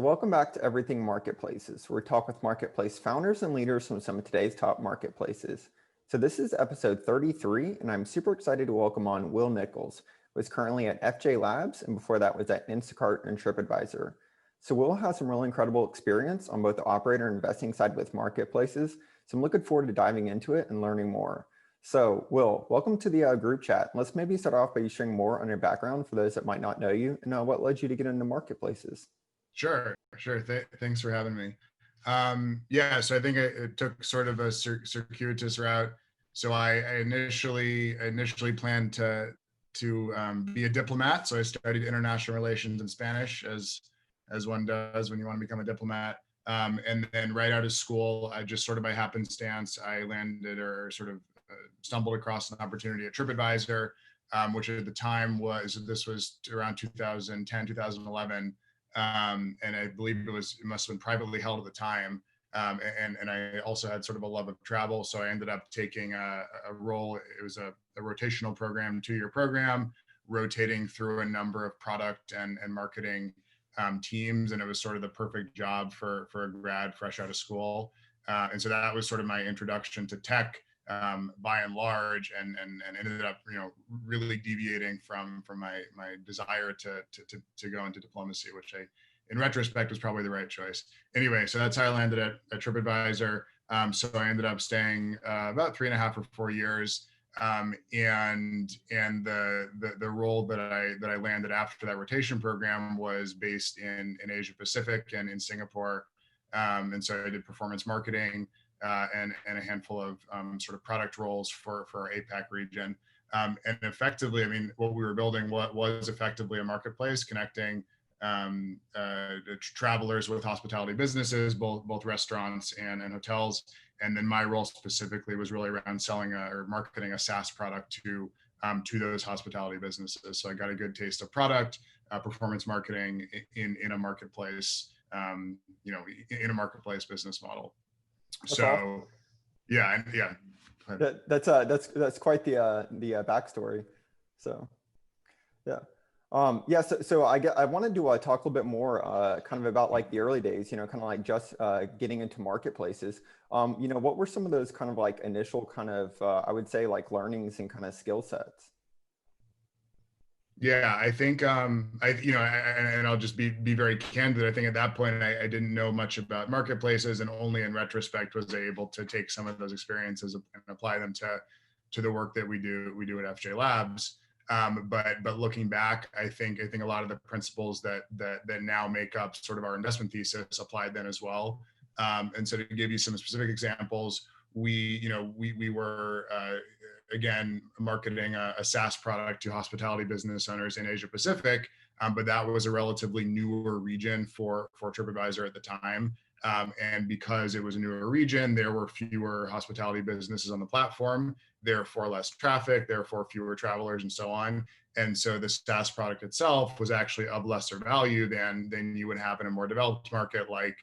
welcome back to Everything Marketplaces, where we talk with marketplace founders and leaders from some of today's top marketplaces. So this is episode 33, and I'm super excited to welcome on Will Nichols, who is currently at FJ Labs, and before that was at Instacart and TripAdvisor. So Will has some really incredible experience on both the operator and investing side with marketplaces. So I'm looking forward to diving into it and learning more. So Will, welcome to the group chat. Let's maybe start off by you sharing more on your background for those that might not know you and what led you to get into marketplaces. Sure. Thanks for having me. So I think it took sort of a circuitous route. So I initially planned to be a diplomat. So I studied international relations and Spanish, as one does when you want to become a diplomat. And then right out of school, I just sort of by happenstance, I landed or sort of stumbled across an opportunity at TripAdvisor, which at the time this was around 2010, 2011. And I believe it must have been privately held at the time. And I also had sort of a love of travel. So I ended up taking a role. It was a rotational program, 2-year program, rotating through a number of product and marketing teams. And it was sort of the perfect job for a grad fresh out of school. And so that was sort of my introduction to tech. By and large, and ended up, really deviating from my desire to go into diplomacy, which in retrospect was probably the right choice. Anyway, so that's how I landed at TripAdvisor. So I ended up staying about 3.5 or 4 years, and the role that I landed after that rotation program was based in Asia Pacific and in Singapore, and so I did performance marketing. And a handful of sort of product roles for our APAC region. And effectively, I mean, what we were building was effectively a marketplace connecting travelers with hospitality businesses, both restaurants and hotels. And then my role specifically was really around selling or marketing a SaaS product to those hospitality businesses. So I got a good taste of product, performance marketing in a marketplace, in a marketplace business model. That's awesome. That's quite the backstory. So So I wanted to talk a little bit more kind of about like the early days, kind of like just getting into marketplaces. What were some of those kind of like initial kind of I would say like learnings and kind of skill sets? Yeah, I think and I'll just be very candid. I think at that point I didn't know much about marketplaces, and only in retrospect was I able to take some of those experiences and apply them to the work that we do at FJ Labs. But looking back, I think a lot of the principles that now make up sort of our investment thesis applied then as well. And so to give you some specific examples, we were again marketing a SaaS product to hospitality business owners in Asia Pacific, but that was a relatively newer region for TripAdvisor at the time. And because it was a newer region, there were fewer hospitality businesses on the platform, therefore less traffic, therefore fewer travelers, and so on. And so the SaaS product itself was actually of lesser value than you would have in a more developed market like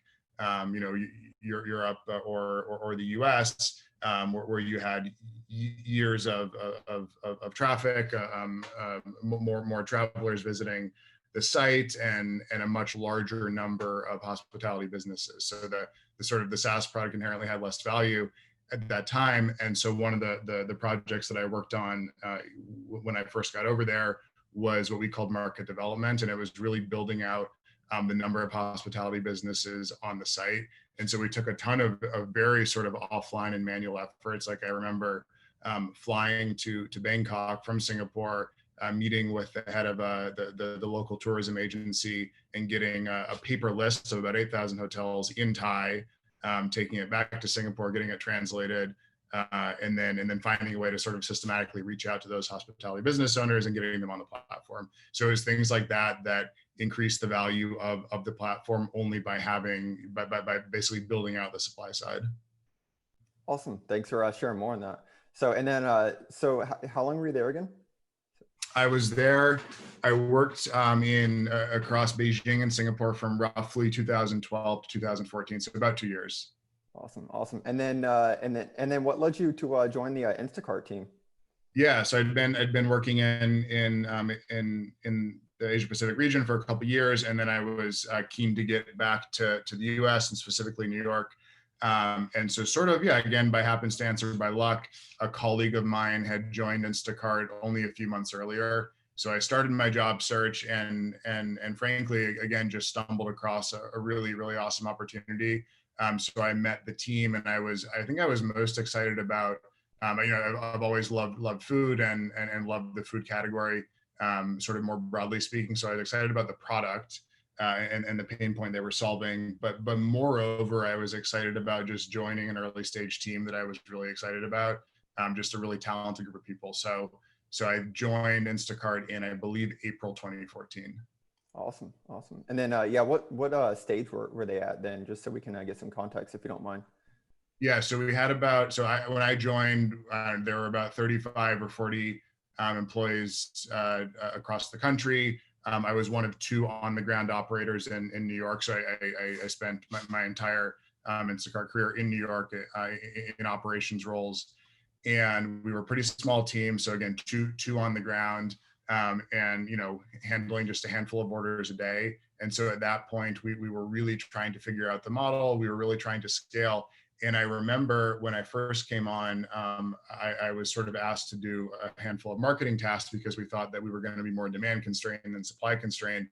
Europe or the US, where you had years of traffic, more travelers visiting the site, and a much larger number of hospitality businesses. So the sort of the SaaS product inherently had less value at that time. And so one of the projects that I worked on when I first got over there was what we called market development, and it was really building out the number of hospitality businesses on the site. And so we took a ton of very sort of offline and manual efforts. Like I remember flying to Bangkok from Singapore, meeting with the head of the local tourism agency and getting a paper list of about 8,000 hotels in Thai, taking it back to Singapore, getting it translated, and then finding a way to sort of systematically reach out to those hospitality business owners and getting them on the platform. So it was things like that increase the value of the platform only by basically building out the supply side. Awesome. Thanks for sharing more on that. So, and then, how long were you there again? I was there. I worked across Beijing and Singapore from roughly 2012 to 2014, so about 2 years. Awesome. And then what led you to join the Instacart team? Yeah, so I'd been working in the Asia Pacific region for a couple of years, and then I was keen to get back to the U.S. and specifically New York. And so sort of, yeah, again, by happenstance or by luck, a colleague of mine had joined Instacart only a few months earlier. So I started my job search and frankly, again, just stumbled across a really, really awesome opportunity. So I met the team, and I think I was most excited about, I've always loved food and loved the food category, sort of more broadly speaking. So I was excited about the product and the pain point they were solving. But moreover, I was excited about just joining an early stage team that I was really excited about, just a really talented group of people. So I joined Instacart in, I believe, April 2014. Awesome. And then, what stage were they at then, just so we can get some context, if you don't mind? Yeah, so we had when I joined, there were about 35 or 40 employees across the country. I was one of 2 on-the-ground operators in New York, so I spent my entire Instacart career in New York in operations roles, and we were a pretty small team. So again, two on the ground, and handling just a handful of orders a day. And so at that point, we were really trying to figure out the model. We were really trying to scale. And I remember when I first came on, I was sort of asked to do a handful of marketing tasks because we thought that we were going to be more demand constrained than supply constrained.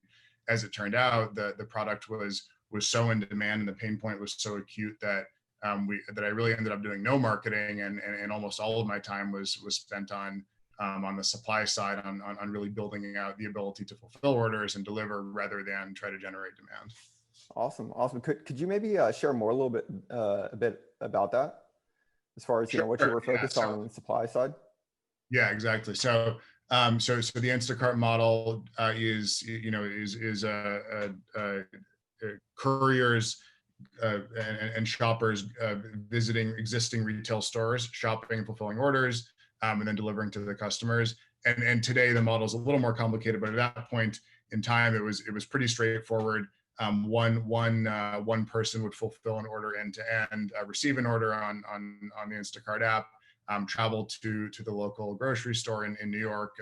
As it turned out, the product was so in demand and the pain point was so acute that I really ended up doing no marketing, and almost all of my time was spent on the supply side, on really building out the ability to fulfill orders and deliver rather than try to generate demand. Awesome. Could you maybe share more a bit about that, as far as what you were focused on the supply side? Yeah, exactly. So the Instacart model is couriers and shoppers visiting existing retail stores, shopping and fulfilling orders, and then delivering to the customers. And today the model is a little more complicated, but at that point in time, it was pretty straightforward. One person would fulfill an order end to end, receive an order on the Instacart app, travel to the local grocery store in New York,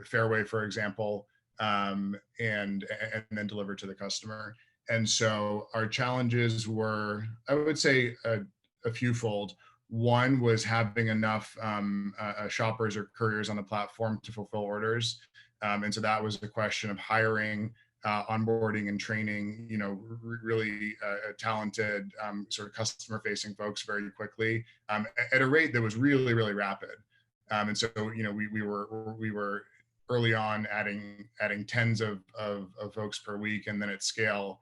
Fairway, for example, and then deliver to the customer. And so our challenges were, I would say, a fewfold. One was having enough shoppers or couriers on the platform to fulfill orders. And so that was the question of hiring, onboarding and training, really talented sort of customer facing folks very quickly, at a rate that was really, really rapid. And so, we were early on adding tens of folks per week, and then at scale,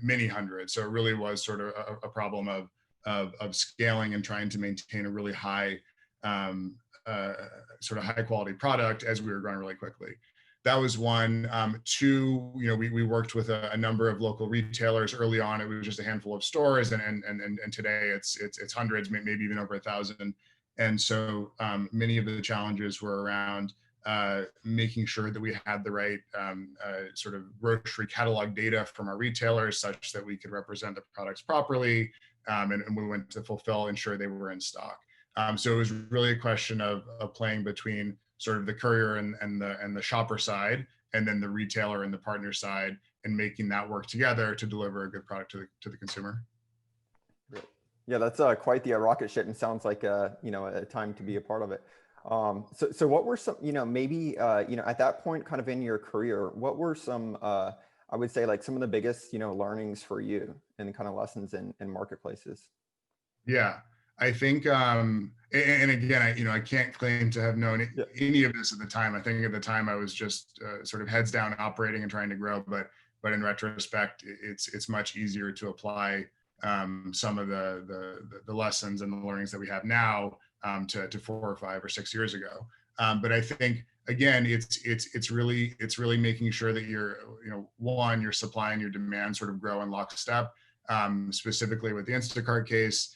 many hundreds. So it really was sort of a problem of scaling and trying to maintain a really high, sort of high quality product as we were growing really quickly. That was one. 2, we worked with a number of local retailers early on. It was just a handful of stores, and today it's hundreds, maybe even over 1,000. And so many of the challenges were around making sure that we had the right sort of grocery catalog data from our retailers, such that we could represent the products properly, and we went to fulfill, ensure they were in stock. So it was really a question of playing between sort of the courier and the shopper side, and then the retailer and the partner side, and making that work together to deliver a good product to the consumer. Yeah, that's quite the rocket ship, and sounds like a time to be a part of it. So what were some, maybe at that point, kind of in your career, what were some I would say, like, some of the biggest learnings for you and kind of lessons in marketplaces? Yeah, I think, and again, I can't claim to have known any of this at the time. I think at the time I was just sort of heads down operating and trying to grow. But in retrospect, it's much easier to apply some of the lessons and the learnings that we have now to 4 or 5 or 6 years ago. But I think, again, it's really making sure that your supply and your demand sort of grow in lockstep. Specifically with the Instacart case,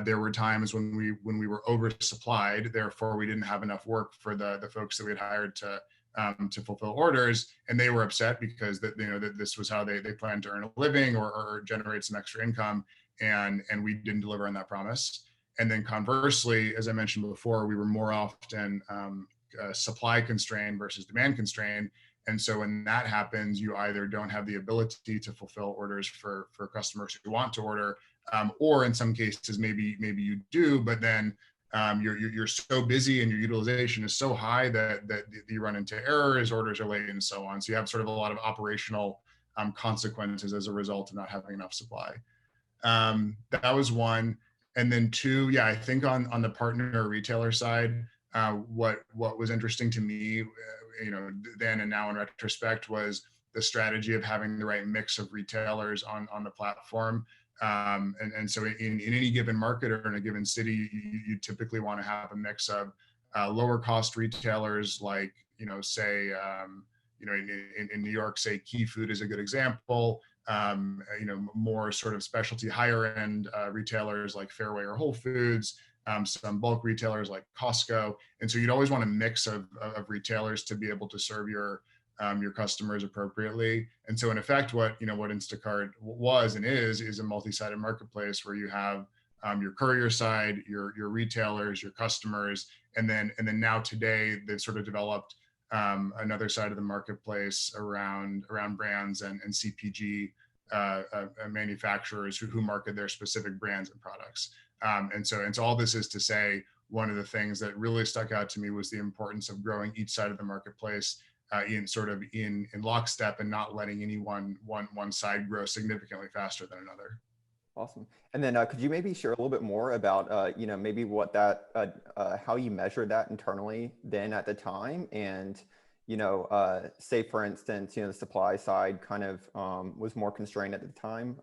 there were times when we were oversupplied, therefore we didn't have enough work for the folks that we had hired to fulfill orders, and they were upset because that this was how they planned to earn a living or generate some extra income, and we didn't deliver on that promise. And then conversely, as I mentioned before, we were more often supply constrained versus demand constrained. And so when that happens, you either don't have the ability to fulfill orders for customers who want to order, or in some cases, maybe you do, but then you're so busy and your utilization is so high that you run into errors, orders are late, and so on. So you have sort of a lot of operational consequences as a result of not having enough supply. That was one. And then two, yeah, I think on the partner retailer side, what was interesting to me, then and now in retrospect, was the strategy of having the right mix of retailers on the platform. And so in any given market or in a given city, you typically want to have a mix of lower cost retailers, like, say, in New York, say Key Food is a good example. More sort of specialty higher end retailers like Fairway or Whole Foods, some bulk retailers like Costco. And so you'd always want a mix of retailers to be able to serve your customers appropriately. And so in effect, what Instacart was and is a multi-sided marketplace where you have your courier side, your retailers, your customers, and then now today they've sort of developed another side of the marketplace around brands and CPG manufacturers who market their specific brands and products. And so all this is to say, one of the things that really stuck out to me was the importance of growing each side of the marketplace in lockstep and not letting any one side grow significantly faster than another. Awesome. And then could you maybe share a little bit more about, maybe what that, how you measured that internally then at the time? And, say for instance, the supply side kind of was more constrained at the time,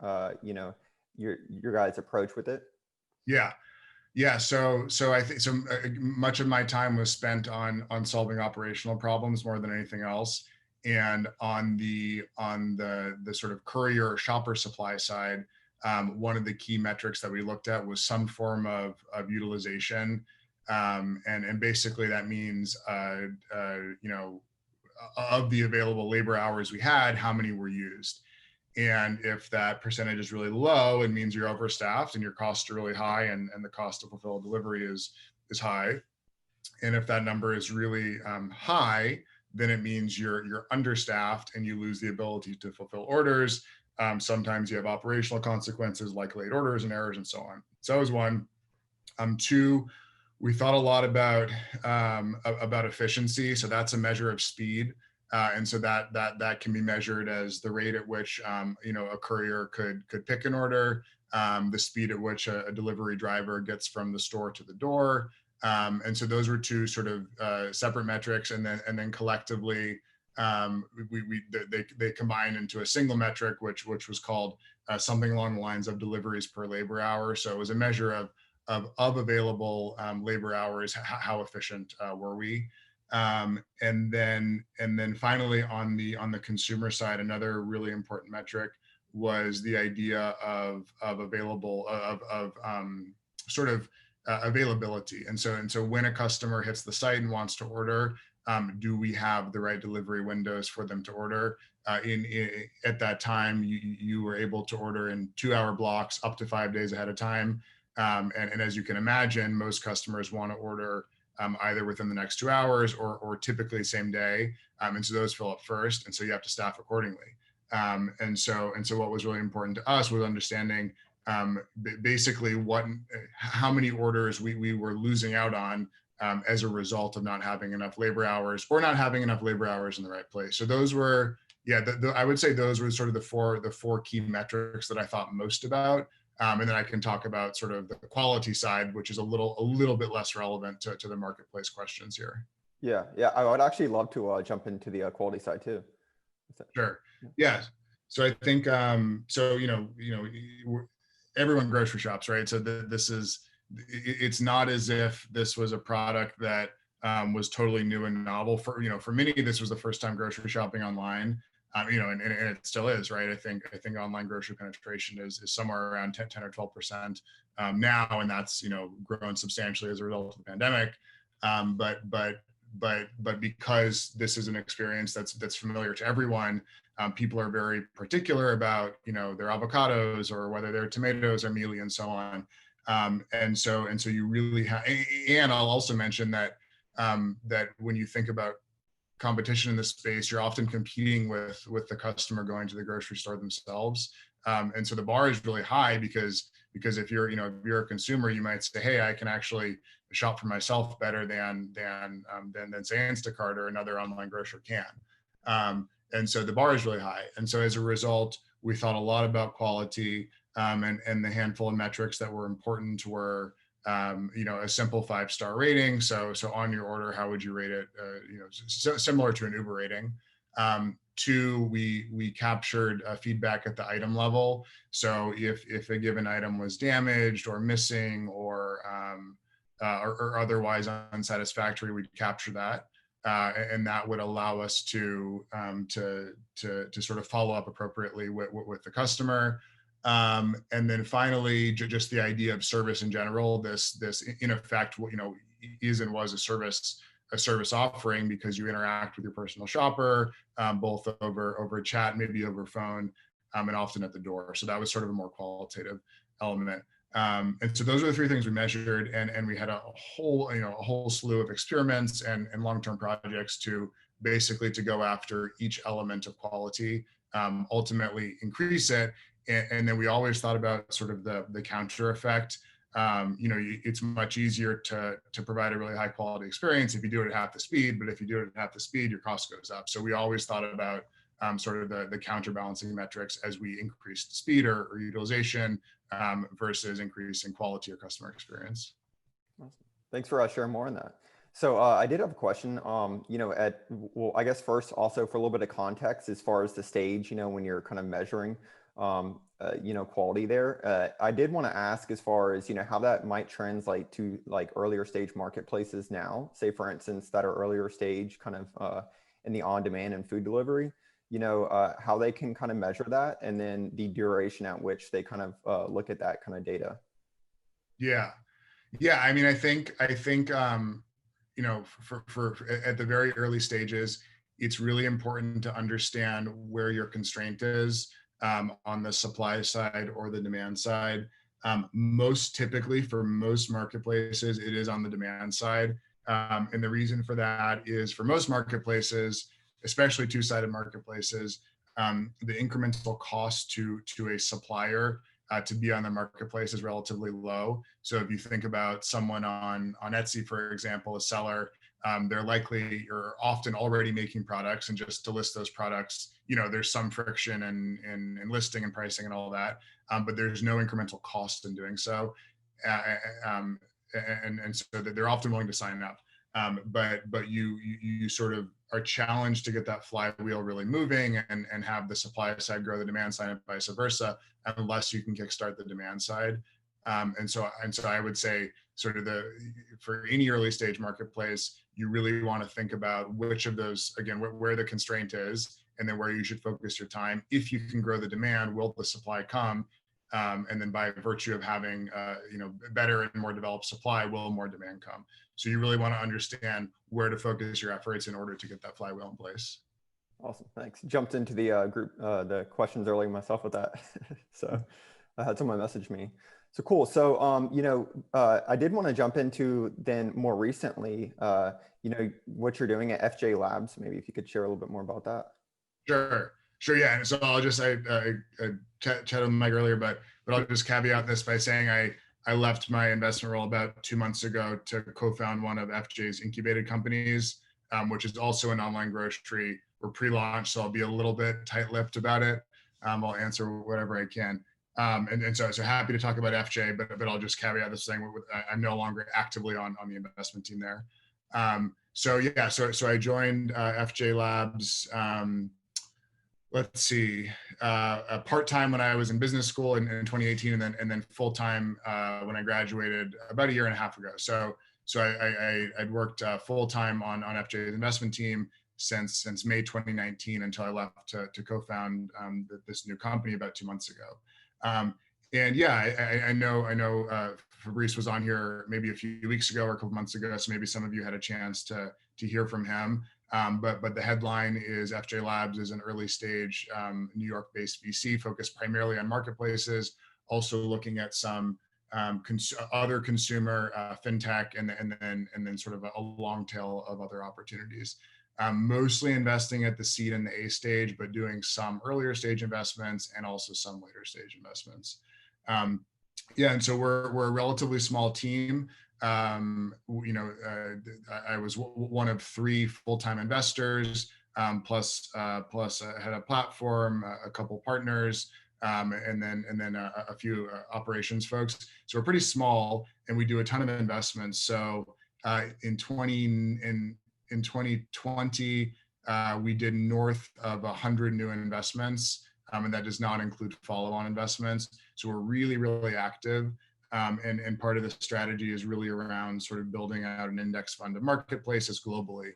your guys' approach with it? Yeah. So I think much of my time was spent on solving operational problems more than anything else. And on the sort of courier or shopper supply side, one of the key metrics that we looked at was some form of utilization. And basically that means, of the available labor hours we had, how many were used. And if that percentage is really low, it means you're overstaffed and your costs are really high, and the cost to fulfill a delivery is high. And if that number is really high, then it means you're understaffed and you lose the ability to fulfill orders. Sometimes you have operational consequences like late orders and errors and so on. So that was one. Two, we thought a lot about efficiency. So that's a measure of speed. And so that can be measured as the rate at which a courier could pick an order, the speed at which a delivery driver gets from the store to the door. And so those were two sort of separate metrics, and then collectively they combined into a single metric, which was called something along the lines of deliveries per labor hour. So it was a measure of available labor hours, how efficient were we. And then finally on the consumer side, another really important metric was the idea of availability. And so when a customer hits the site and wants to order, do we have the right delivery windows for them to order? At that time, you were able to order in 2-hour blocks up to 5 days ahead of time. And as you can imagine, most customers want to order either within the next 2 hours or typically same day. And so those fill up first. And so you have to staff accordingly. And so what was really important to us was understanding basically how many orders we were losing out on as a result of not having enough labor hours or not having enough labor hours in the right place. So those were, I would say those were sort of the four key metrics that I thought most about. And then I can talk about sort of the quality side, which is a little bit less relevant to the marketplace questions here. Yeah. I would actually love to jump into the quality side too. Sure. Yeah. So I think everyone grocery shops, right? So it's not as if this was a product that was totally new and novel. For many, this was the first time grocery shopping online. And it still is, right? I think online grocery penetration is somewhere around 10 or 12% now, and that's grown substantially as a result of the pandemic. But because this is an experience that's familiar to everyone, people are very particular about their avocados or whether their tomatoes are mealy and so on. And so you really have. And I'll also mention that that when you think about competition in this space, you're often competing with the customer going to the grocery store themselves. And so the bar is really high because if you're, if you're a consumer, you might say, hey, I can actually shop for myself better than say Instacart or another online grocer can. And so the bar is really high. And so as a result, we thought a lot about quality, and the handful of metrics that were important were, a simple 5-star rating. So on your order, how would you rate it? Similar to an Uber rating. 2, we captured feedback at the item level. So if a given item was damaged or missing or otherwise unsatisfactory, we'd capture that. And that would allow us to sort of follow up appropriately with the customer. And then finally, just the idea of service in general. This in effect, is and was a service offering, because you interact with your personal shopper, both over chat, maybe over phone, and often at the door. So that was sort of a more qualitative element. And so those are the 3 things we measured, and we had a whole slew of experiments and long-term projects to basically to go after each element of quality, ultimately increase it. And then we always thought about sort of the counter effect. It's much easier to provide a really high quality experience if you do it at half the speed, but if you do it at half the speed, your cost goes up. So we always thought about sort of the counterbalancing metrics as we increased speed or utilization, versus increasing quality or customer experience. Awesome. Thanks for sharing more on that. So I did have a question, I guess first also for a little bit of context as far as the stage, when you're kind of measuring, quality there. I did want to ask as far as, how that might translate to like earlier stage marketplaces now, say for instance, that are earlier stage kind of in the on-demand and food delivery, how they can kind of measure that, and then the duration at which they kind of look at that kind of data. Yeah. I mean, I think for at the very early stages, it's really important to understand where your constraint is, on the supply side or the demand side. Most typically for most marketplaces, it is on the demand side. And the reason for that is for most marketplaces, especially 2-sided marketplaces, the incremental cost to a supplier to be on the marketplace is relatively low. So if you think about someone on Etsy, for example, a seller, they're likely or often already making products, and just to list those products, there's some friction in listing and pricing and all that, but there's no incremental cost in doing so. And so that they're often willing to sign up. But you sort of are challenged to get that flywheel really moving and have the supply side grow the demand side and vice versa, unless you can kickstart the demand side. And so I would say sort of for any early stage marketplace, you really want to think about which of those, again, where the constraint is, and then where you should focus your time. If you can grow the demand, will the supply come? And then by virtue of having better and more developed supply, will more demand come? So you really want to understand where to focus your efforts in order to get that flywheel in place. Awesome, thanks. Jumped into the group, the questions earlier myself with that. So I had someone message me. So cool. So, I did want to jump into then more recently, what you're doing at FJ Labs. Maybe if you could share a little bit more about that. Sure. Yeah. And so I'll just, I chatted with Mike earlier, but I'll just caveat this by saying I left my investment role about 2 months ago to co-found one of FJ's incubated companies, which is also an online grocery. We're pre-launch, so I'll be a little bit tight-lipped about it. I'll answer whatever I can. And so happy to talk about FJ, but I'll just caveat this saying I'm no longer actively on the investment team there. So I joined FJ Labs. Let's see, part-time when I was in business school in 2018, and then full-time when I graduated about 1.5 years ago. So I'd worked full-time on FJ's investment team since May 2019 until I left to co-found this new company about 2 months ago. And yeah, I know Fabrice was on here maybe a few weeks ago or a couple months ago, so maybe some of you had a chance to hear from him. But the headline is FJ Labs is an early stage New York-based VC focused primarily on marketplaces, also looking at some other consumer fintech, and then sort of a long tail of other opportunities. Mostly investing at the seed and the A stage, but doing some earlier stage investments and also some later stage investments. And so we're a relatively small team. I was one of 3 full-time investors, plus a head of platform, a couple partners, and then a few operations folks. So we're pretty small, and we do a ton of investments. So in 2020, we did north of 100 new investments, and that does not include follow-on investments. So we're really, really active. And part of the strategy is really around sort of building out an index fund of marketplaces globally.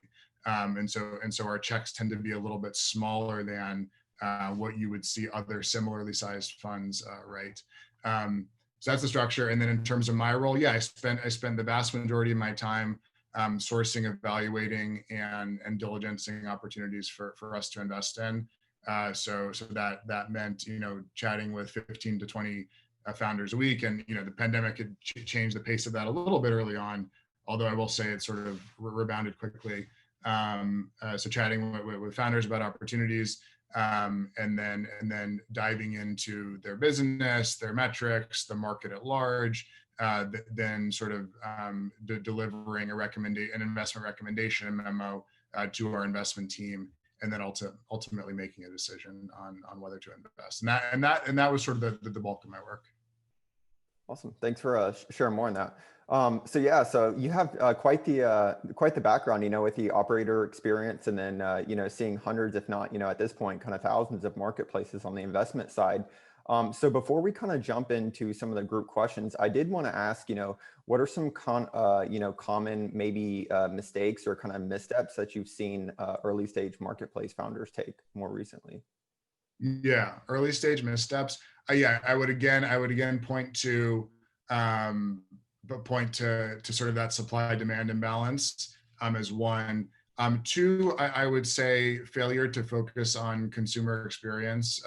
And so our checks tend to be a little bit smaller than what you would see other similarly sized funds write. So that's the structure. And then in terms of my role, I spent the vast majority of my time sourcing, evaluating, and diligencing opportunities for us to invest in. So that meant, chatting with 15 to 20 founders a week. And, the pandemic had changed the pace of that a little bit early on, although I will say it sort of rebounded quickly. So chatting with founders about opportunities, and then diving into their business, their metrics, the market at large, then sort of delivering an investment recommendation memo to our investment team, and then ultimately making a decision on whether to invest. And that was sort of the bulk of my work. Awesome. Thanks for sharing more on that. So you have quite the background, with the operator experience, and then seeing hundreds, if not, at this point, kind of thousands of marketplaces on the investment side. So before we kind of jump into some of the group questions, I did want to ask, what are some common maybe mistakes or kind of missteps that you've seen early stage marketplace founders take more recently? Yeah, early stage missteps. I would again point to sort of that supply demand imbalance as one. 2, I would say failure to focus on consumer experience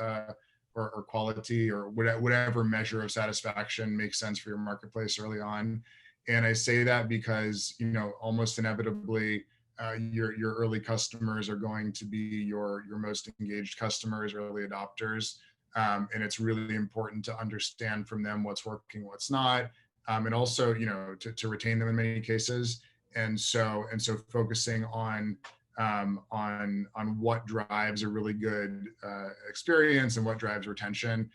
or quality, or whatever measure of satisfaction makes sense for your marketplace early on. And I say that because, almost inevitably, your early customers are going to be your most engaged customers, early adopters. And it's really important to understand from them what's working, what's not, and also, to retain them in many cases. And so focusing on what drives a really good experience and what drives retention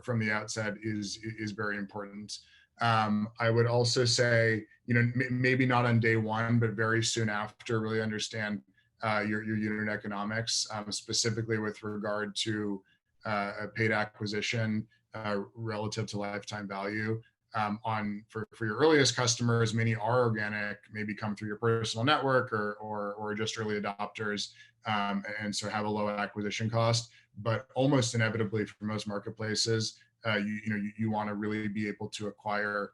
from the outset is very important. I would also say, maybe not on day one, but very soon after, really understand your unit economics, specifically with regard to a paid acquisition relative to lifetime value. For your earliest customers, many are organic, maybe come through your personal network or just early adopters, and so have a low acquisition cost. But almost inevitably, for most marketplaces, you want to really be able to acquire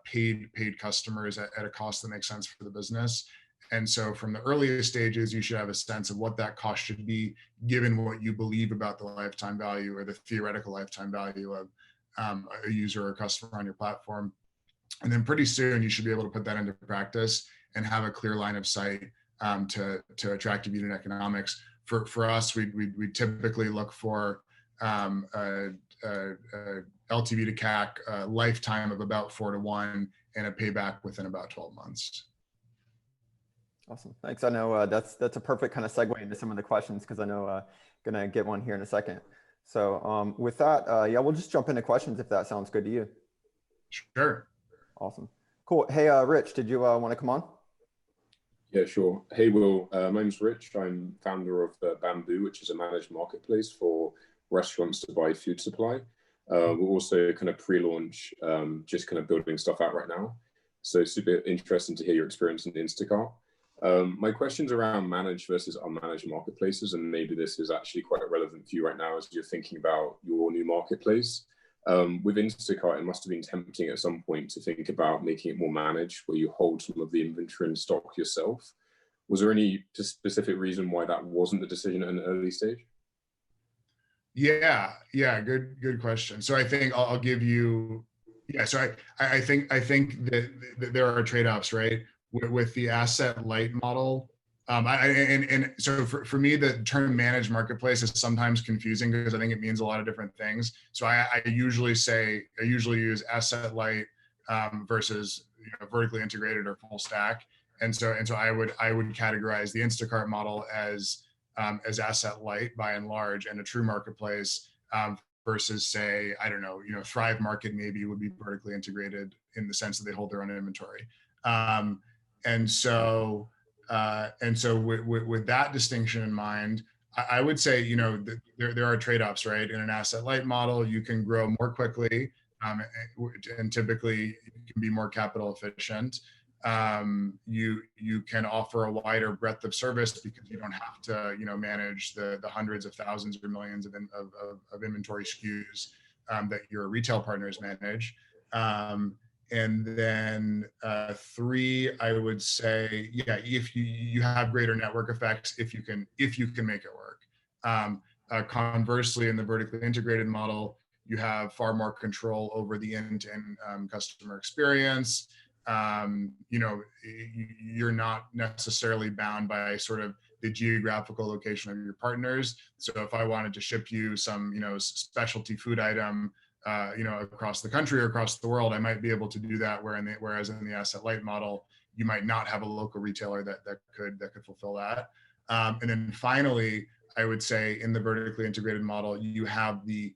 paid customers at a cost that makes sense for the business. And so from the earliest stages, you should have a sense of what that cost should be, given what you believe about the lifetime value or the theoretical lifetime value of a user or customer on your platform. And then pretty soon you should be able to put that into practice and have a clear line of sight to attractive unit economics. For us, we typically look for LTV to CAC lifetime of about 4 to 1 and a payback within about 12 months. Awesome. Thanks. I know that's a perfect kind of segue into some of the questions, because I know going to get one here in a second. So with that, we'll just jump into questions if that sounds good to you. Sure. Awesome. Cool. Hey, Rich, did you want to come on? Yeah, sure. Hey, Will. My name's Rich. I'm founder of Bamboo, which is a managed marketplace for restaurants to buy food supply. We're also kind of pre-launch, just kind of building stuff out right now. So super interesting to hear your experience in Instacart. My question's around managed versus unmanaged marketplaces, and maybe this is actually quite relevant for you right now as you're thinking about your new marketplace. With Instacart, it must have been tempting at some point to think about making it more managed, where you hold some of the inventory and stock yourself. Was there any specific reason why that wasn't the decision at an early stage? Yeah, good question. So I think I'll give you Yeah, so I think that there are trade-offs, right? With the asset light model. And so for me, the term managed marketplace is sometimes confusing because I think it means a lot of different things. So I usually use asset light versus vertically integrated or full stack. And so I would categorize the Instacart model as asset light by and large, and a true marketplace versus, say, I don't know, Thrive Market maybe would be vertically integrated in the sense that they hold their own inventory. Um, and so with that distinction in mind, I would say, there are trade-offs, right? In an asset light model, you can grow more quickly, and typically you can be more capital efficient. You can offer a wider breadth of service because you don't have to manage the hundreds of thousands or millions of inventory SKUs that your retail partners manage. And then three, I would say, yeah, if you have greater network effects, if you can make it work. Conversely, in the vertically integrated model, you have far more control over the end-to-end customer experience. You're not necessarily bound by sort of the geographical location of your partners. So if I wanted to ship you some, specialty food item, across the country or across the world, I might be able to do that. Whereas in the asset light model, you might not have a local retailer that could fulfill that. And then finally, I would say in the vertically integrated model, you have the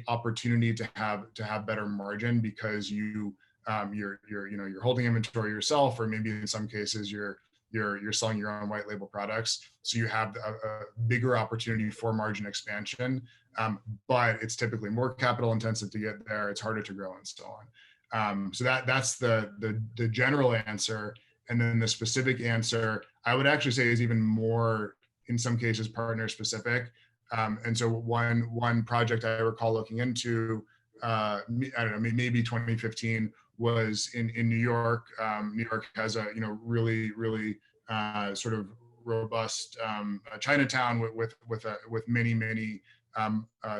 opportunity to have better margin because you're holding inventory yourself, or maybe in some cases you're selling your own white label products. So you have a bigger opportunity for margin expansion, but it's typically more capital intensive to get there. It's harder to grow and so on. So that's the general answer. And then the specific answer, I would actually say, is even more, in some cases, partner specific. And so one project I recall looking into, I don't know, maybe 2015, was in New York. New York has a really sort of robust Chinatown with many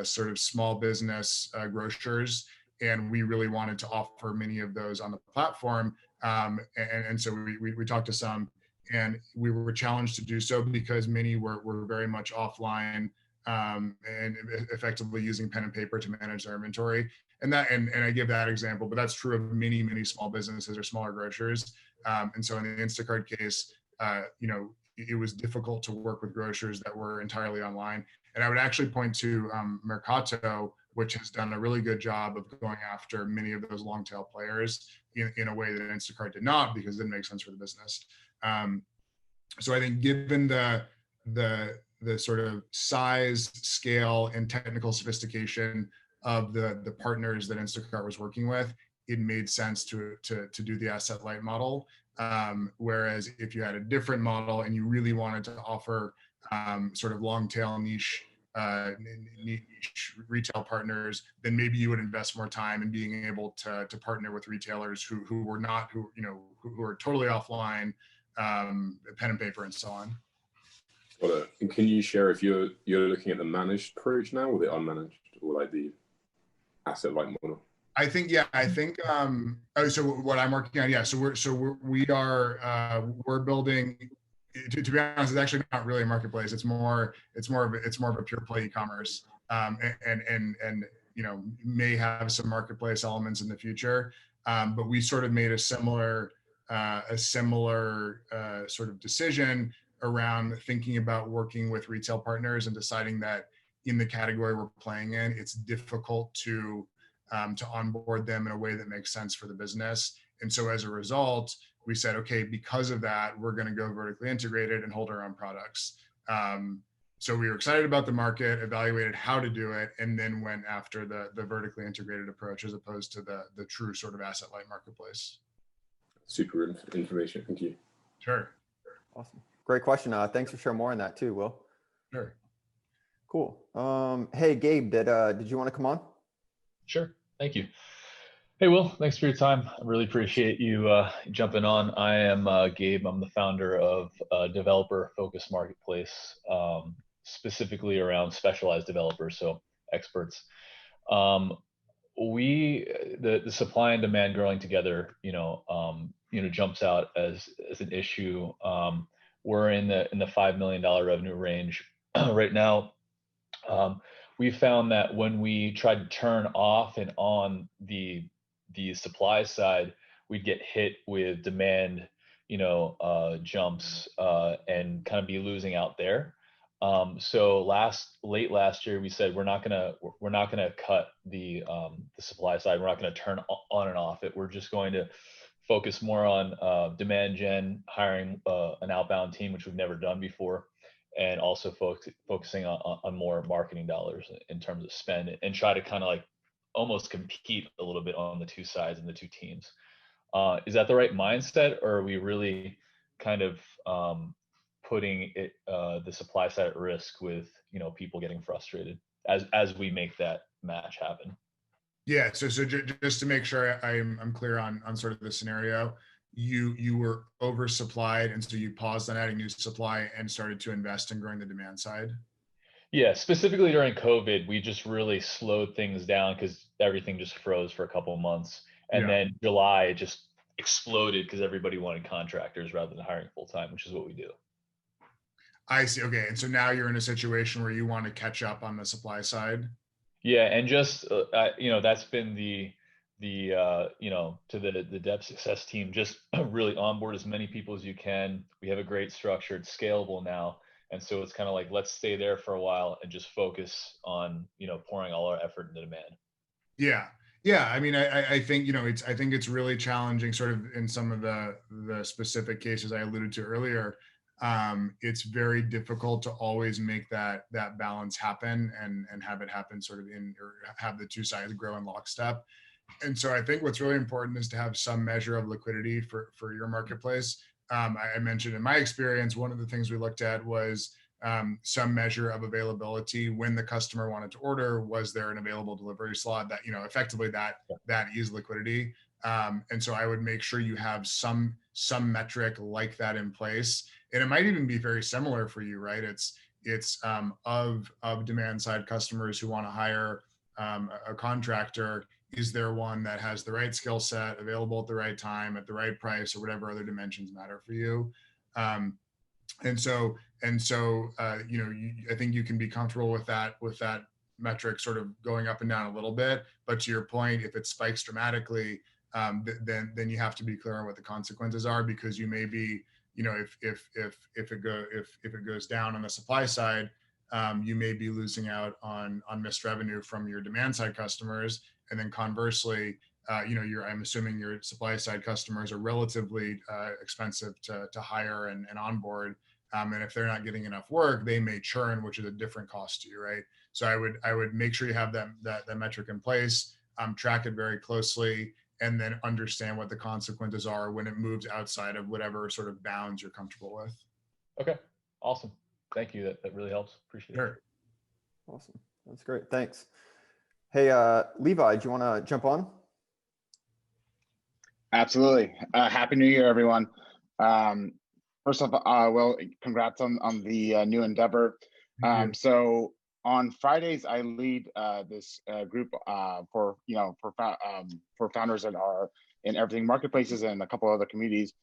sort of small business grocers, and we really wanted to offer many of those on the platform. And so we talked to some, and we were challenged to do so because many were very much offline, and effectively using pen and paper to manage their inventory. And I give that example, but that's true of many small businesses or smaller grocers. And so in the Instacart case, it was difficult to work with grocers that were entirely online. And I would actually point to Mercato, which has done a really good job of going after many of those long tail players in a way that Instacart did not, because it didn't make sense for the business. So I think given the sort of size, scale, and technical sophistication of the partners that Instacart was working with, it made sense to do the asset light model. Whereas if you had a different model and you really wanted to offer sort of long tail niche retail partners, then maybe you would invest more time in being able to partner with retailers who are totally offline, pen and paper and so on. Got it. And can you share if you're looking at the managed approach now, or the unmanaged, or like the asset light model? I think so what I'm working on, so we're building, to be honest, it's actually not really a marketplace. It's more of a pure play e-commerce, and may have some marketplace elements in the future, but we sort of made a similar sort of decision around thinking about working with retail partners and deciding that in the category we're playing in, it's difficult to onboard them in a way that makes sense for the business. And so as a result, we said, okay, because of that, we're going to go vertically integrated and hold our own products. So we were excited about the market, evaluated how to do it, and then went after the vertically integrated approach as opposed to the true sort of asset light marketplace. Super information. Thank you. Sure. Awesome. Great question. Thanks for sharing more on that too, Will. Sure. Cool. Hey, Gabe, did you want to come on? Sure. Thank you. Hey, Will, thanks for your time. I really appreciate you jumping on. I am Gabe. I'm the founder of a developer-focused marketplace, specifically around specialized developers, so experts. the supply and demand growing together, jumps out as an issue. We're in the $5 million revenue range right now. We found that when we tried to turn off and on the supply side, we'd get hit with demand, jumps, and kind of be losing out there. So late last year, we said we're not gonna cut the supply side. We're not gonna turn on and off it. We're just going to focus more on demand gen, hiring an outbound team, which we've never done before, and also focusing on more marketing dollars in terms of spend, and try to kind of like almost compete a little bit on the two sides and the two teams. Is that the right mindset, or are we really kind of putting the supply side at risk with people getting frustrated as we make that match happen? Yeah. So just to make sure I'm clear on sort of the scenario, you were oversupplied, and so you paused on adding new supply and started to invest in growing the demand side. Yeah, specifically during COVID, we just really slowed things down because everything just froze for a couple of months, and then July it just exploded because everybody wanted contractors rather than hiring full time, which is what we do. I see. Okay, and so now you're in a situation where you want to catch up on the supply side. Yeah, and just that's been the to the dev success team, just really onboard as many people as you can. We have a great structure. It's scalable now, and so it's kind of like, let's stay there for a while and just focus on pouring all our effort into demand. Yeah. I mean, I think I think it's really challenging, sort of in some of the specific cases I alluded to earlier. It's very difficult to always make that balance happen and have it happen sort of or have the two sides grow in lockstep. And so I think what's really important is to have some measure of liquidity for your marketplace. I mentioned in my experience, one of the things we looked at was some measure of availability. When the customer wanted to order, was there an available delivery slot that, effectively that is liquidity. And so I would make sure you have some metric like that in place. And it might even be very similar for you, right? It's of demand side customers who want to hire a contractor. Is there one that has the right skill set, available at the right time, at the right price, or whatever other dimensions matter for you? And so I think you can be comfortable with that metric sort of going up and down a little bit. But to your point, if it spikes dramatically, then you have to be clear on what the consequences are, because you may be, if it goes down on the supply side, you may be losing out on missed revenue from your demand side customers. And then conversely, I'm assuming your supply side customers are relatively expensive to hire and onboard. And if they're not getting enough work, they may churn, which is a different cost to you, right? So I would make sure you have that metric in place, track it very closely, and then understand what the consequences are when it moves outside of whatever sort of bounds you're comfortable with. Okay, awesome. Thank you. That really helps. Appreciate it. Awesome. That's great. Thanks. Hey, Levi, do you want to jump on? Absolutely. Happy New Year, everyone. First off, well, congrats on the new endeavor. So on Fridays, I lead this group for founders that are in everything marketplaces and a couple other communities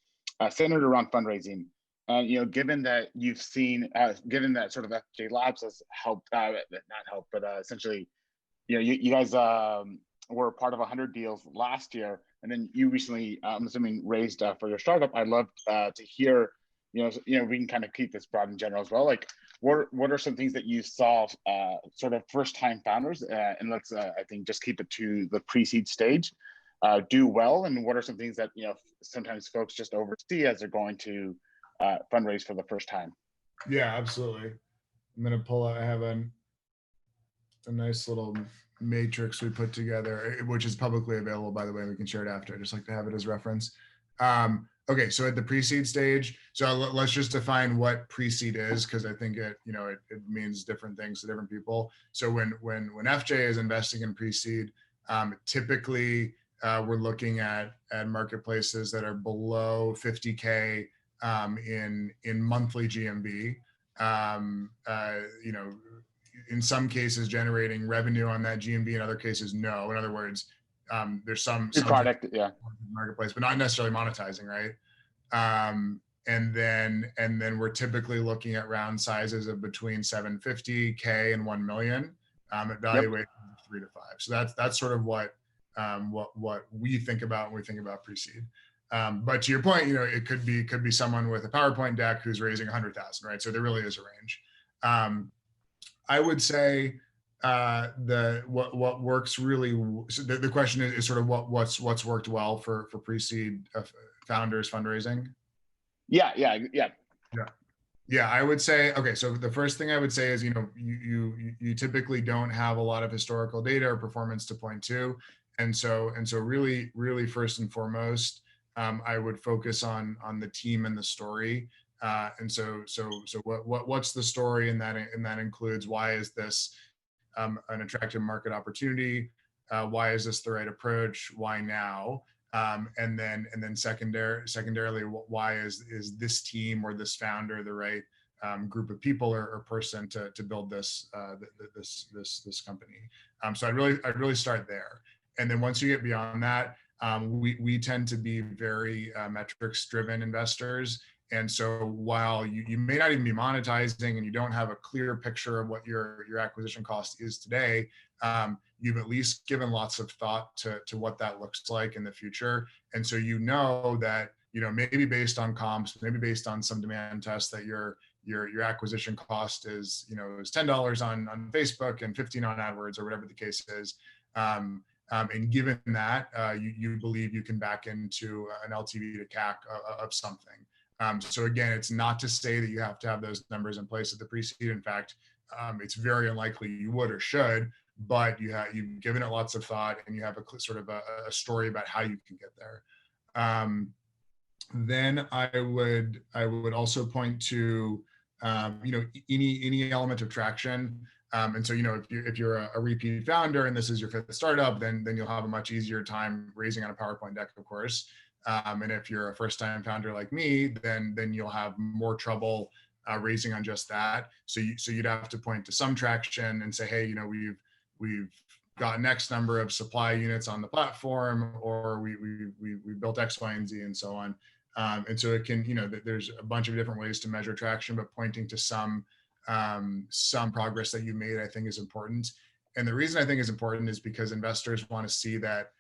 centered around fundraising. And given that you've seen, given that sort of FJ Labs has helped, not helped, but essentially, you guys were part of 100 deals last year, and then you recently, I'm assuming, raised for your startup. I'd love to hear, we can kind of keep this broad in general as well. Like, what are some things that you saw sort of first-time founders, and let's, I think, just keep it to the pre-seed stage, do well, and what are some things that, sometimes folks just oversee as they're going to fundraise for the first time? Yeah, absolutely. I'm going to pull out, I have a nice little matrix we put together, which is publicly available, by the way. We can share it after. I just like to have it as reference. Okay, so at the pre-seed stage, so let's just define what pre-seed is, because I think it means different things to different people. So when FJ is investing in pre-seed, typically we're looking at marketplaces that are below 50K in monthly GMV. in some cases generating revenue on that GMV, in other cases, no. In other words, there's some product, yeah, marketplace, but not necessarily monetizing, right? And then we're typically looking at round sizes of between 750K and 1 million at valuations of 3 to 5. So that's sort of what we think about when we think about pre-seed. But to your point, it could be someone with a PowerPoint deck who's raising 100,000, right? So there really is a range. I would say what works really. So the question is sort of what's worked well for pre-seed founders fundraising. Yeah. I would say, okay, so the first thing I would say is, you typically don't have a lot of historical data or performance to point to. And so really first and foremost, I would focus on the team and the story. And so what's the story? And that includes, why is this an attractive market opportunity? Why is this the right approach? Why now? And then secondarily, why is this team or this founder the right group of people or person to build this company? So I'd really start there. And then once you get beyond that, we tend to be very metrics driven investors. And so while you may not even be monetizing and you don't have a clear picture of what your acquisition cost is today, you've at least given lots of thought to what that looks like in the future. And so that, maybe based on comps, maybe based on some demand tests, that your acquisition cost is $10 on Facebook and $15 on AdWords, or whatever the case is. And given that, you believe you can back into an LTV to CAC of something. So again, it's not to say that you have to have those numbers in place at the pre-seed. In fact, it's very unlikely you would or should, but you've given it lots of thought, and you have a sort of a story about how you can get there. Then I would also point to any element of traction. And so if you're a repeat founder and this is your 5th startup, then you'll have a much easier time raising on a PowerPoint deck, of course. And if you're a first-time founder like me, then you'll have more trouble raising on just that. So you'd have to point to some traction and say, hey, we've got X number of supply units on the platform, or we built X, Y, and Z, and so on. And so it can, there's a bunch of different ways to measure traction, but pointing to some progress that you made, I think, is important. And the reason I think is important is because investors want to see that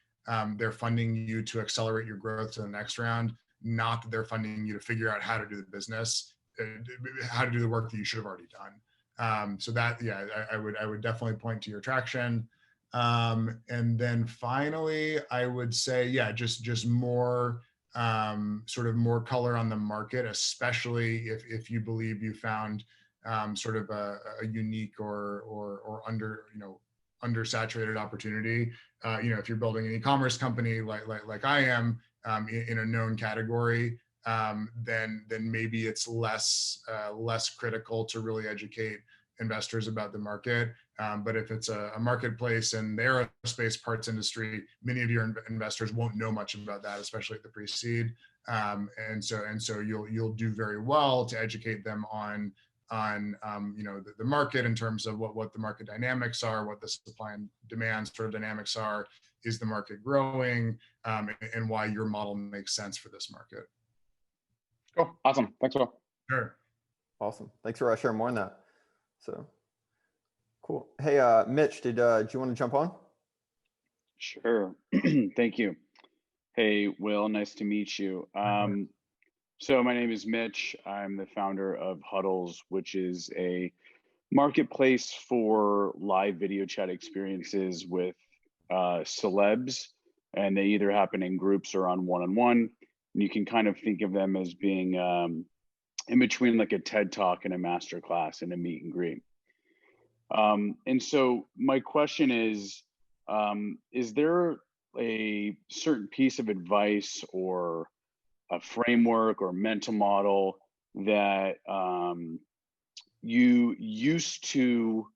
they're funding you to accelerate your growth to the next round, not that they're funding you to figure out how to do the business, how to do the work that you should have already done. So that, I would definitely point to your traction. And then finally, I would say, just more sort of more color on the market, especially if you believe you found sort of a unique or undersaturated opportunity. If you're building an e-commerce company like I am in a known category, then maybe it's less critical to really educate investors about the market. But if it's a marketplace and the aerospace parts industry, many of your investors won't know much about that, especially at the pre-seed. And so you'll do very well to educate them on the market in terms of what the market dynamics are, what the supply and demand sort of dynamics are, is the market growing, and why your model makes sense for this market. Cool, awesome, thanks, Will. Sure. Awesome, thanks for sharing more on that. So cool. Hey, Mitch, do you want to jump on? Sure. Thank you. Hey, Will, nice to meet you. So my name is Mitch. I'm the founder of Huddles, which is a marketplace for live video chat experiences with celebs, and they either happen in groups or on one-on-one. And you can kind of think of them as being in between like a TED Talk and a master class and a meet and greet. And so my question is there a certain piece of advice or a framework or mental model that you used to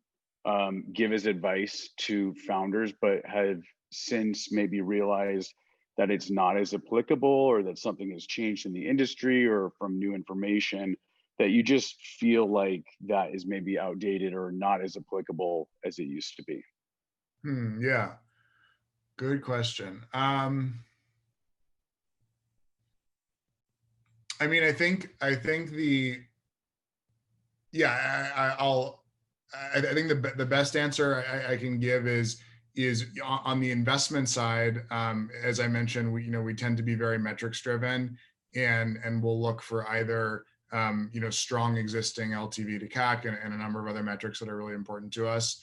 give as advice to founders, but have since maybe realized that it's not as applicable, or that something has changed in the industry or from new information that you just feel like that is maybe outdated or not as applicable as it used to be? Yeah, good question. I mean, I think I think the best answer I can give is on the investment side. As I mentioned, we tend to be very metrics driven, and we'll look for either strong existing LTV to CAC and a number of other metrics that are really important to us,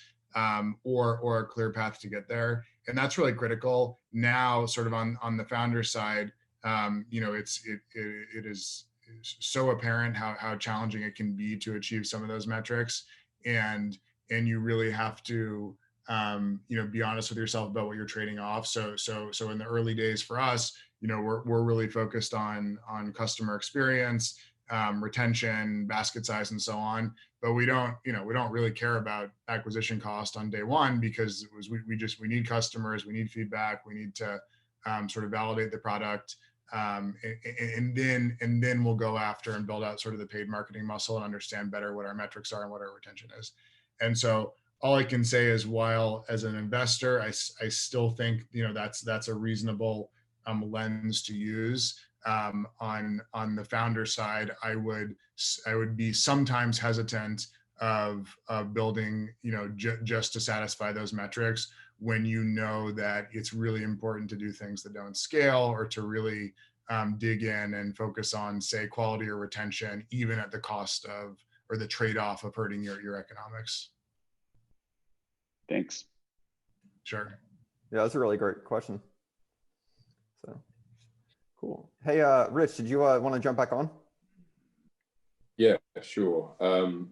or a clear path to get there, and that's really critical now. Sort of on the founder side, it is so apparent how challenging it can be to achieve some of those metrics, and you really have to be honest with yourself about what you're trading off. So in the early days for us, we're really focused on customer experience, retention, basket size, and so on. But we don't really care about acquisition cost on day one, because we need customers, we need feedback, we need to sort of validate the product. And then we'll go after and build out sort of the paid marketing muscle and understand better what our metrics are and what our retention is. And so all I can say is, while as an investor, I still think that's a reasonable lens to use. On the founder side, I would be sometimes hesitant of building just to satisfy those metrics, when you know that it's really important to do things that don't scale, or to really dig in and focus on, say, quality or retention, even at the cost of, or the trade-off of, hurting your economics. Thanks. Sure. Yeah, that's a really great question. So cool. Hey, Rich, did you want to jump back on? Yeah, sure.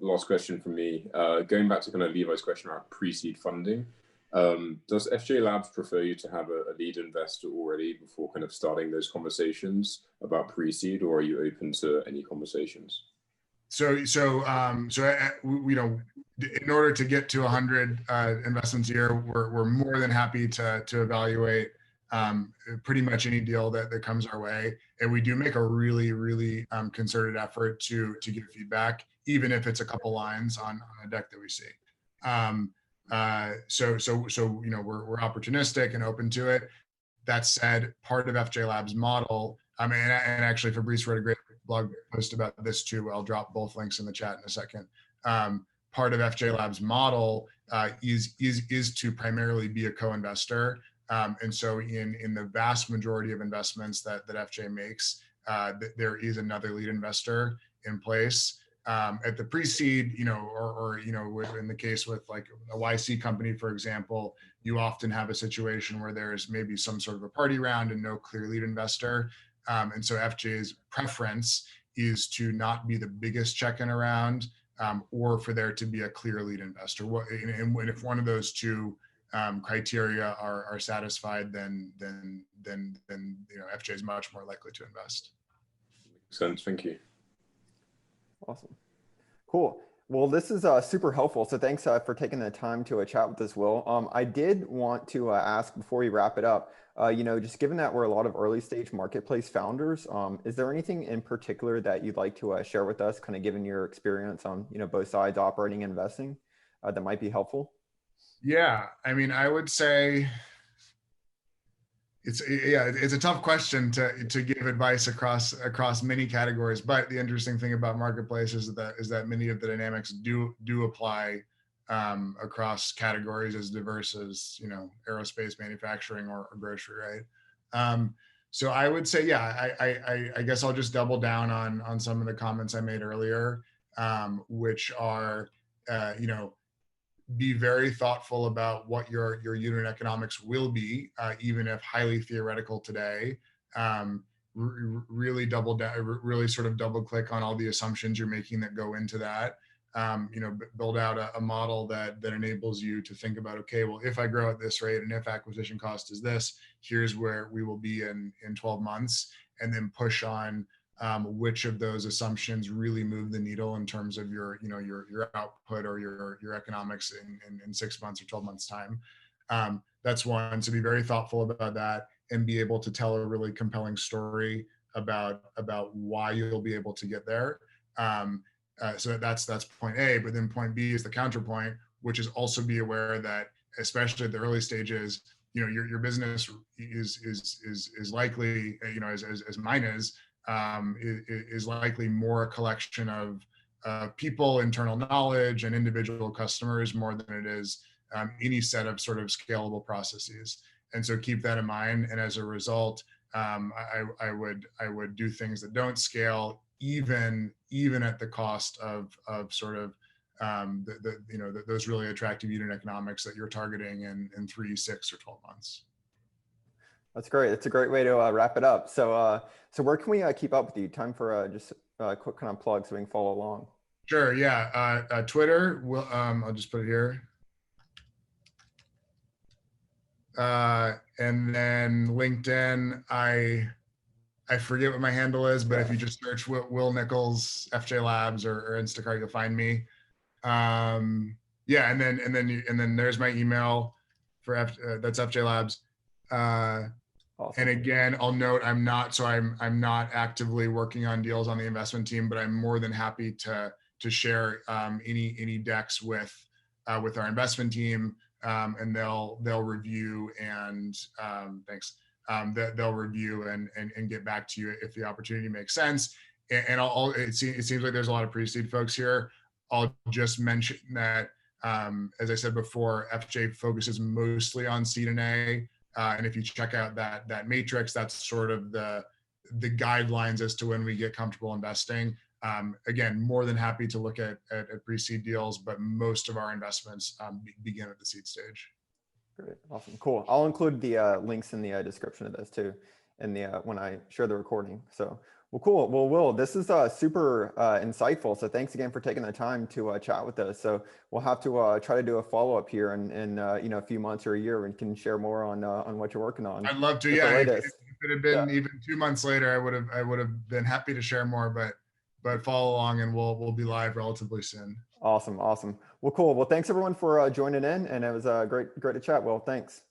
Last question from me. Going back to kind of Levi's question around pre-seed funding, does FJ Labs prefer you to have a lead investor already before kind of starting those conversations about pre-seed, or are you open to any conversations? So in order to get to 100 investments a year, we're more than happy to evaluate pretty much any deal that comes our way, and we do make a really concerted effort to give feedback, even if it's a couple lines on a deck that we see. We're opportunistic and open to it. That said, part of FJ Labs model, and actually Fabrice wrote a great blog post about this too. I'll drop both links in the chat in a second. Part of FJ Labs model is to primarily be a co-investor. And so in the vast majority of investments that FJ makes, there is another lead investor in place. At the pre-seed, or in the case with like a YC company, for example, you often have a situation where there's maybe some sort of a party round and no clear lead investor. And so FJ's preference is to not be the biggest check in around, or for there to be a clear lead investor. And if one of those two criteria are satisfied, then FJ is much more likely to invest. Makes sense. Thank you. Awesome. Cool. Well, this is super helpful. So thanks for taking the time to chat with us, Will. I did want to ask before we wrap it up, just given that we're a lot of early stage marketplace founders, is there anything in particular that you'd like to share with us, kind of given your experience on, both sides, operating and investing, that might be helpful? Yeah, I mean, I would say it's a tough question to give advice across many categories. But the interesting thing about marketplaces is that many of the dynamics do apply across categories as diverse as aerospace, manufacturing, or grocery, right? So I would say, I guess I'll just double down on some of the comments I made earlier, which are be very thoughtful about what your unit economics will be, even if highly theoretical today. Really sort of double click on all the assumptions you're making that go into that. Build out a model that enables you to think about, okay, well, if I grow at this rate and if acquisition cost is this, here's where we will be in 12 months, and then push on which of those assumptions really move the needle in terms of your output or your economics in 6 months or 12 months time. That's one. So be very thoughtful about that and be able to tell a really compelling story about why you'll be able to get there. So that's point A, but then point B is the counterpoint, which is also be aware that, especially at the early stages, your business is likely, as mine is likely more a collection of people, internal knowledge, and individual customers more than it is any set of sort of scalable processes. And so keep that in mind. And as a result, I would do things that don't scale, even at the cost of sort of those really attractive unit economics that you're targeting in 3, 6, or 12 months. That's great. That's a great way to wrap it up. So where can we keep up with you? Time for just a quick kind of plug so we can follow along. Sure. Yeah. Twitter. I'll just put it here. And then LinkedIn. I forget what my handle is, but if you just search Will Nichols, FJ Labs, or Instacart, you'll find me. Yeah, and then there's my email for that's FJ Labs. Awesome. And again, I'll note I'm not actively working on deals on the investment team, but I'm more than happy to share any decks with our investment team, and they'll review and thanks. They'll review and get back to you if the opportunity makes sense. And it seems like there's a lot of pre-seed folks here. I'll just mention that, as I said before, FJ focuses mostly on seed and A. And if you check out that matrix, that's sort of the guidelines as to when we get comfortable investing. Again, more than happy to look at pre-seed deals, but most of our investments begin at the seed stage. Great. Awesome. Cool. I'll include the links in the description of this too, in the when I share the recording. So, well, cool. Well, Will, this is super insightful. So thanks again for taking the time to chat with us. So we'll have to try to do a follow-up here in a few months or a year, and can share more on what you're working on. I'd love to. Yeah. If it had been even 2 months later, I would have been happy to share more, but follow along and we'll be live relatively soon. Awesome. Well, cool. Well, thanks everyone for joining in, and it was great to chat. Well, thanks.